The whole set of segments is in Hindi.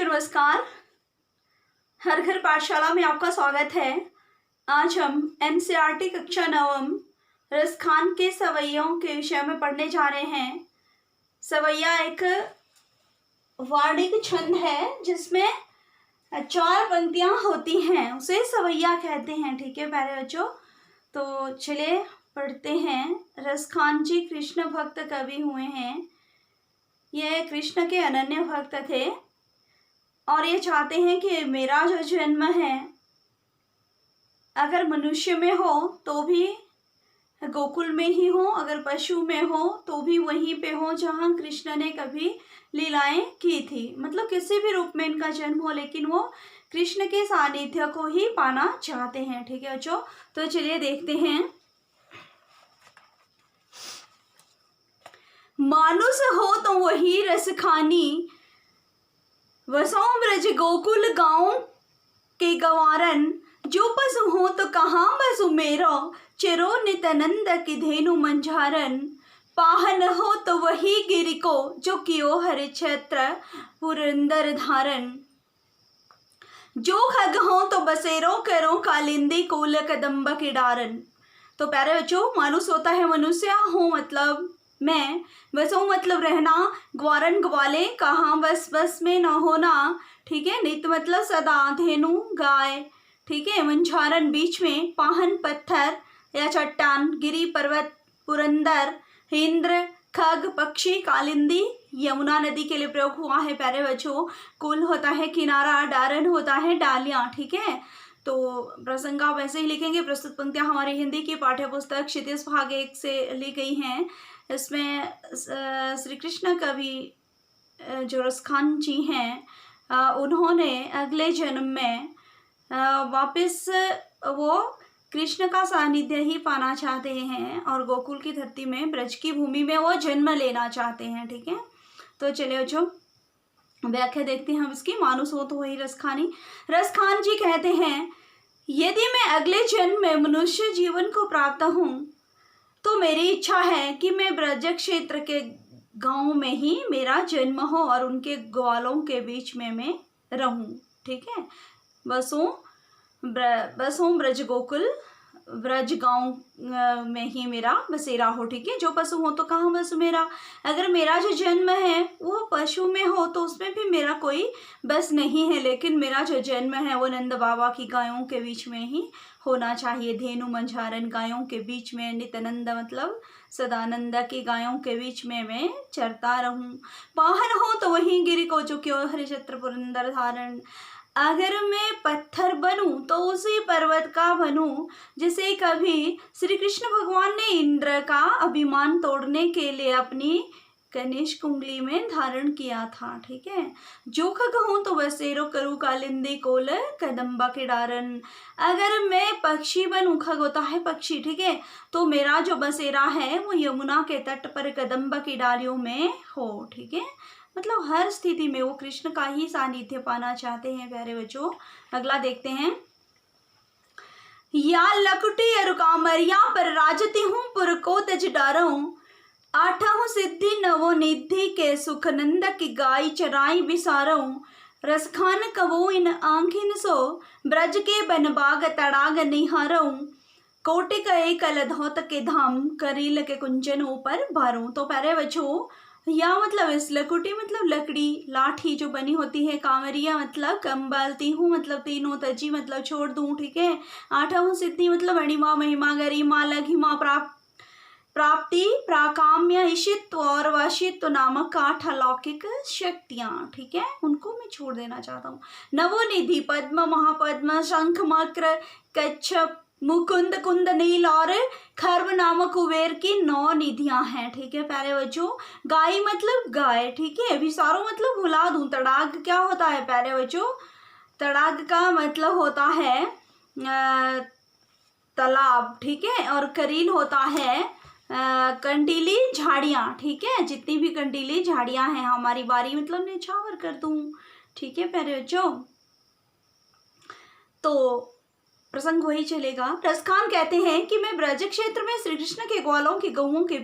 बच्चों नमस्कार। हर घर पाठशाला में आपका स्वागत है। आज हम एनसीईआरटी कक्षा नवम रसखान के सवैयों के विषय में पढ़ने जा रहे हैं। सवैया एक वार्णिक छंद है जिसमें 4 पंक्तियां होती हैं, उसे सवैया कहते हैं। ठीक है प्यारे बच्चों, तो चलिए पढ़ते हैं। रसखान जी कृष्ण भक्त कवि हुए हैं। ये कृष्ण के अनन्य भक्त थे और ये चाहते हैं कि मेरा जो जन्म है अगर मनुष्य में हो तो भी गोकुल में ही हो, अगर पशु में हो तो भी वहीं पे हो जहाँ कृष्ण ने कभी लीलाएं की थी। मतलब किसी भी रूप में इनका जन्म हो, लेकिन वो कृष्ण के सानिध्य को ही पाना चाहते हैं। ठीक है बच्चों, तो चलिए देखते हैं। मानुष हो तो वही रसखानी, वसों ब्रज गोकुल गाँव के गवारन, जो पशु हो तो कहाँ बसु मेरो, चिरो नित्यानंद की धेनु मंझारन, पाहन हो तो वही गिरि को, जो कियो हरिक्षेत्र पुरंदर धारन, जो खग हो तो बसेरो करो कालिंदी कोल कदम्ब की डारन। तो प्यारे बच्चों, मानुष होता है मनुष्य, हो मतलब मैं, बसों मतलब रहना, ग्वारन ग्वाले, कहाँ बस बस में न होना। ठीक है, नित्य मतलब सदा, धेनु गाय। ठीक है, मंझारन बीच में, पाहन पत्थर या चट्टान, गिरी पर्वत, पुरंदर इंद्र, खग पक्षी, कालिंदी यमुना नदी के लिए प्रयोग हुआ है प्यारे बच्चों। कुल होता है किनारा, डारन होता है डालियाँ। ठीक है, तो प्रसंग आप ऐसे ही लिखेंगे। प्रस्तुत पंक्तियाँ हमारी हिंदी की पाठ्य पुस्तक क्षितिज भाग 1 से ली गई हैं। इसमें श्री कृष्ण कवि जो रसखान जी हैं उन्होंने अगले जन्म में वापस वो कृष्ण का सानिध्य ही पाना चाहते हैं और गोकुल की धरती में, ब्रज की भूमि में वो जन्म लेना चाहते हैं। ठीक है, तो चलिए बच्चों व्याख्या देखते हैं हम इसकी। मानुष हो तो वही रसखानी। रसखान जी कहते हैं, यदि मैं अगले जन्म में मनुष्य जीवन को प्राप्त हूँ तो मेरी इच्छा है कि मैं ब्रज क्षेत्र के गांव में ही मेरा जन्म हो और उनके ग्वालों के बीच में मैं रहूं। ठीक है, बसों ब्रज गोकुल, ब्रज गांव में ही मेरा बसेरा हो। ठीक है, जो पशु हो तो कहाँ बस मेरा, अगर मेरा जो जन्म है वो पशु में हो तो उसमें भी मेरा कोई बस नहीं है, लेकिन मेरा जो जन्म है वो नंद बाबा की गायों के बीच में ही होना चाहिए। धेनु मंझारन गायों के बीच में, नित्यानंद मतलब सदानंद की गायों के बीच में मैं चरता रहूं। पाहन हो तो वहीं गिरि को, जो क्यों हरिक्षेत्र पुरंदर धारण, अगर मैं पत्थर बनूं तो उसी पर्वत का बनूं जिसे कभी श्री कृष्ण भगवान ने इंद्र का अभिमान तोड़ने के लिए अपनी कनिष्क उंगली में धारण किया था। ठीक है, जो खग हूं तो बसेरो करूँ कालिंदी कोल कदम्बा के डारन, अगर मैं पक्षी बनूं, खग होता है पक्षी। ठीक है, तो मेरा जो बसेरा है वो यमुना के तट पर कदम्बा की डालियों में हो। ठीक है, मतलब हर स्थिति में वो कृष्ण का ही सानिध्य पाना चाहते हैं प्यारे बच्चों। अगला देखते हैं। या लकुटी अरुकामरिया पर राजती हूँ पुर को तज डारूं, आठहूँ सिद्धि नवो निधि के सुखनंद की गाय चराई बिसारूं, रसखान कवो इन आंखिन सो ब्रज के बन बाग तड़ाग निहारूं, कोटिक एक लधौत के धाम करील के कुंचन ऊपर भारूं। तो प्यारे बच्चों, या मतलब इस लकुटी मतलब लकड़ी, लाठी जो बनी होती है, कांवरिया मतलब कंबल, तीहू मतलब तीनों, तजी मतलब छोड़ दूं। ठीक है, आठहूँ सिद्धि मतलब अणिमा महिमा गरिमा लघिमा प्राप्ति प्राकाम्य ईशित्व और वशित्व नामक 8 अलौकिक शक्तियां। ठीक है, उनको मैं छोड़ देना चाहता हूँ। नवोनिधि पद्म महापद्म शंख मक्र कच्छप मुकुंद कुंद नील और खर्व नामक कुबेर की 9 निधियां हैं। ठीक है प्यारे बच्चों, गाय मतलब गाय। ठीक है, विसारो मतलब भुला दूं। तड़ाग क्या होता है प्यारे बच्चों, तड़ाग का मतलब होता है तालाब। ठीक है, और करील होता है कंटीली झाड़ियाँ। ठीक है, जितनी भी कंटीली झाड़ियाँ हैं हमारी बारी मतलब निछावर कर दूं। ठीक है प्यारे बच्चों, तो प्रसंग वही चलेगा। रसखान कहते हैं कि मैं ब्रज क्षेत्र में श्री कृष्ण के ग्वालों की गौओं के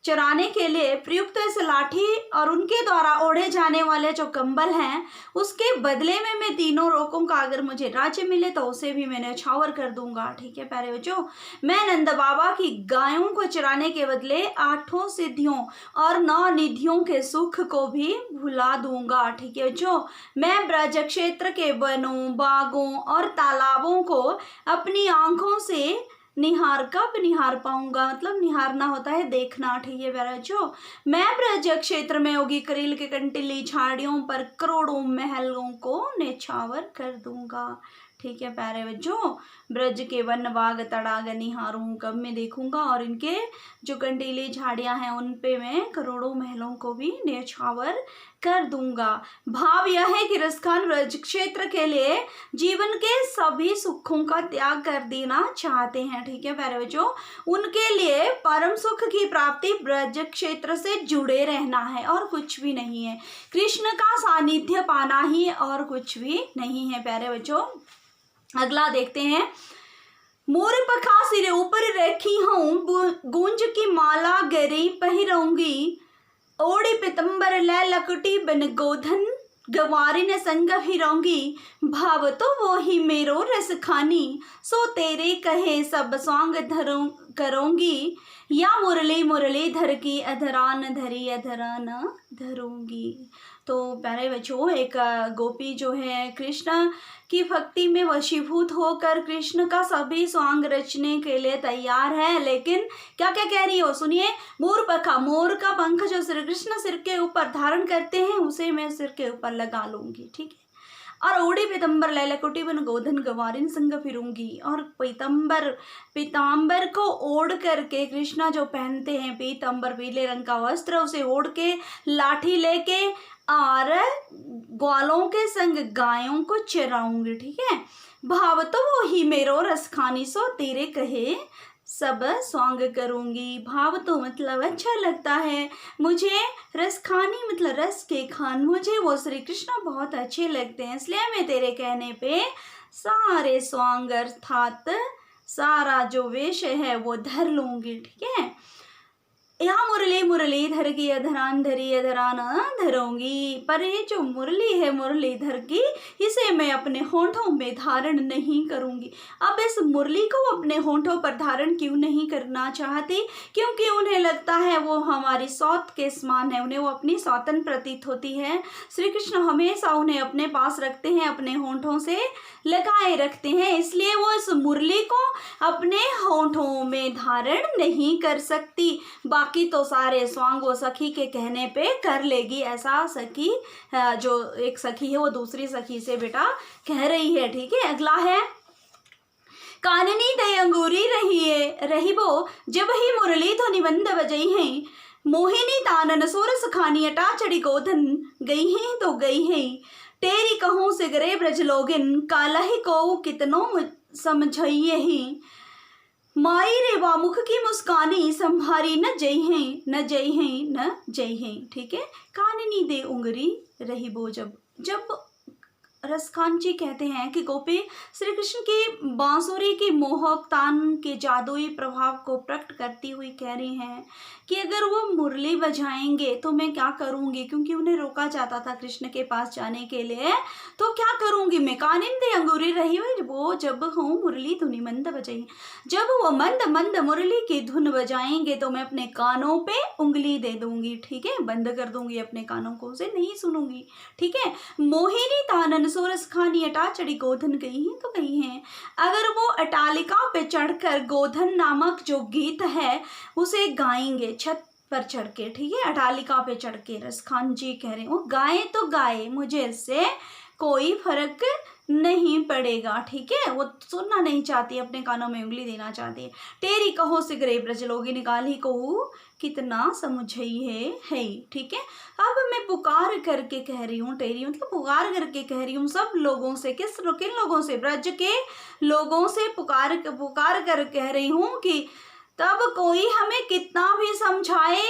चराने के लिए प्रयुक्त इस लाठी और उनके द्वारा ओढ़े जाने वाले जो कंबल हैं, उसके बदले में मैं तीनों लोगों का अगर मुझे राज्य मिले तो उसे भी मैं न्यौछावर कर दूंगा। ठीक है प्यारे बच्चों, मैं नंद बाबा की गायों को चराने के बदले 8 सिद्धियों और 9 निधियों के सुख को भी भुला दूंगा। ठीक है बच्चों, मैं ब्रज क्षेत्र के वनों, बागों और तालाबों को अपनी आंखों से कब निहार पाऊंगा, मतलब निहारना होता है देखना। ठीक है प्यारे बच्चों, मैं ब्रज क्षेत्र में होगी करील के कंटीली झाड़ियों पर करोड़ों महलों को न्यौछावर कर दूंगा। ठीक है प्यारे बच्चों, ब्रज के वन बाग तड़ाग निहारूं कब मैं देखूंगा, और इनके जो कंटीली झाड़ियां हैं उन पे मैं करोड़ों महलों को भी न्यौछावर कर दूंगा। भाव यह है कि रसखान ब्रज क्षेत्र के लिए जीवन के सभी सुखों का त्याग कर देना चाहते हैं। ठीक है प्यारे बच्चों, उनके लिए परम सुख की प्राप्ति ब्रज क्षेत्र से जुड़े रहना है और कुछ भी नहीं है। कृष्ण का सानिध्य पाना ही और कुछ भी नहीं है। प्यारे बच्चों, अगला देखते हैं। मोर पखा सिरे ऊपर रखी हूँ, गूंज की माला गरी पहिरऊंगी, ओढ़ी पितंबर ले लकटी बन गोधन, गवारी ने संग फिरऊंगी, भाव तो वो ही मेरो रस खानी, सो तेरे कहे सब स्वांग धरूं करूंगी, या मुरली मुरली धर की अधरान धरी अधरान धरूंगी। तो प्यारे बच्चों, एक गोपी जो है कृष्ण की भक्ति में वशीभूत होकर कृष्ण का सभी स्वांग रचने के लिए तैयार है, लेकिन क्या क्या कह रही हो सुनिए। मोर पखा, मोर का पंख जो श्री कृष्ण सिर के ऊपर धारण करते हैं उसे मैं सिर के ऊपर लगा लूंगी। ठीक है, और ओढ़ी पीताम्बर लैलकुटी बन गोधन गवारिन संग फिरूंगी, और पीताम्बर को ओढ़ करके कृष्णा जो पहनते हैं पीताम्बर पीले रंग का वस्त्र, उसे ओढ़ के लाठी लेके और ग्वालों के संग गायों को चराऊंगी। ठीक है, भाव तो वो ही मेरो रस खानी, सो तेरे कहे सब स्वांग करूंगी। भाव तो मतलब अच्छा लगता है मुझे, रस खानी मतलब रस के खान, मुझे वो श्री कृष्ण बहुत अच्छे लगते हैं, इसलिए मैं तेरे कहने पे सारे स्वांग अर्थात सारा जो वेश है वो धर लूंगी। ठीक है, यहाँ मुरली मुरली धर की अधरान धरी अधरान धरूंगी, पर ये जो मुरली है मुरलीधर की, इसे मैं अपने होंठों में धारण नहीं करूंगी। अब इस मुरली को अपने होंठों पर धारण क्यों नहीं करना चाहती, क्योंकि उन्हें लगता है वो हमारी सौत के समान है, उन्हें वो अपनी सौतन प्रतीत होती है। श्री कृष्ण हमेशा उन्हें अपने पास रखते हैं, अपने होंठों से लगाए रखते हैं, इसलिए वो इस मुरली को अपने होंठों में धारण नहीं कर सकती। बाकी तो सारे स्वांग वो सखी के कहने पे कर लेगी, ऐसा सखी जो एक सखी है वो दूसरी सखी से बेटा कह रही है। ठीक है, अगला है। काननी दय अंगूरी रहीबो जब ही मुरली तो निबंध बजई है, मोहिनी तानन सोरस खानी अटा चढ़ी गोधन, गई है तो गई है, तेरी कहूँ से गरे ब्रज लोगिन, काला ही को कितनों समझइए ही, माई रे मुख की मुस्कानी, संभारी न जय है न जय है न जय है। ठीक है, काननी दे उंगरी रही बो, जब रसखान जी कहते हैं कि गोपी श्री कृष्ण की बांसुरी की मोहक तान के जादुई प्रभाव को प्रकट करती हुई कह रही हैं कि अगर वो मुरली बजाएंगे तो मैं क्या करूंगी, क्योंकि उन्हें रोका जाता था कृष्ण के पास जाने के लिए, तो क्या करूंगी मैं। कानिन दे अंगूरी रही वो जब हूँ मुरली धुनी मंद बजाई, जब वो मंद मंद मुरली की धुन बजाएंगे तो मैं अपने कानों पे उंगली दे दूंगी। ठीक है, बंद कर दूंगी अपने कानों को, उसे नहीं सुनूंगी। ठीक है, मोहिनी तानन सोरस खानी अटा चढ़ी गोधन, गई है तो गई है। अगर वो अटालिका पे चढ़कर गोधन नामक जो गीत है उसे गाएंगे छत पर चढ़ के, ठीक है, अटालिका पे चढ़ के, रसखान जी कह रहे हो गाए तो गाए, मुझे इससे कोई फर्क नहीं पड़ेगा। ठीक है, वो सुनना नहीं चाहती, अपने कानों में उंगली देना चाहती है। तेरी कहो सिगरे ब्रज लोगी निकाली कहू कितना समझई है। ठीक है, अब मैं पुकार करके कह रही हूँ, टेरी मतलब पुकार करके कह रही हूँ सब लोगों से, किन लोगों से, ब्रज के लोगों से पुकार कर कह रही हूँ कि तब कोई हमें कितना भी समझाए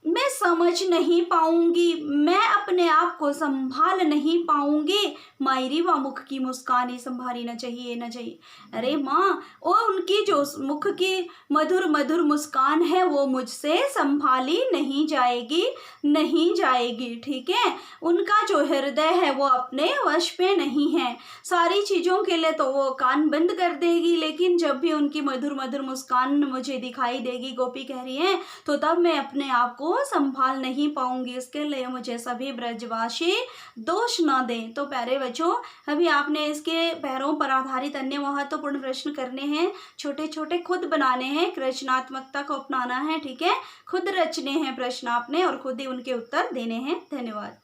मैं समझ नहीं पाऊंगी, मैं अपने आप को संभाल नहीं पाऊंगी। मायरी व मुख की मुस्कान ही संभाली न चाहिए न चाहिए। अरे माँ, वो उनकी जो मुख की मधुर मधुर मुस्कान है वो मुझसे संभाली नहीं जाएगी, नहीं जाएगी, ठीक है। उनका जो हृदय है वो अपने वश पे नहीं है। सारी चीज़ों के लिए तो वो कान बंद कर देगी, लेकिन जब भी उनकी मधुर मधुर मुस्कान मुझे दिखाई देगी, गोपी कह रही है, तो तब मैं अपने आप को संभाल नहीं पाऊंगी। इसके लिए मुझे सभी ब्रजवासी दोष न दें। तो प्यारे बच्चों, अभी आपने इसके पैरों पर आधारित अन्य महत्वपूर्ण प्रश्न करने हैं, छोटे छोटे खुद बनाने हैं, रचनात्मकता को अपनाना है, ठीक है। खुद रचने हैं प्रश्न आपने और खुद ही उनके उत्तर देने हैं। धन्यवाद।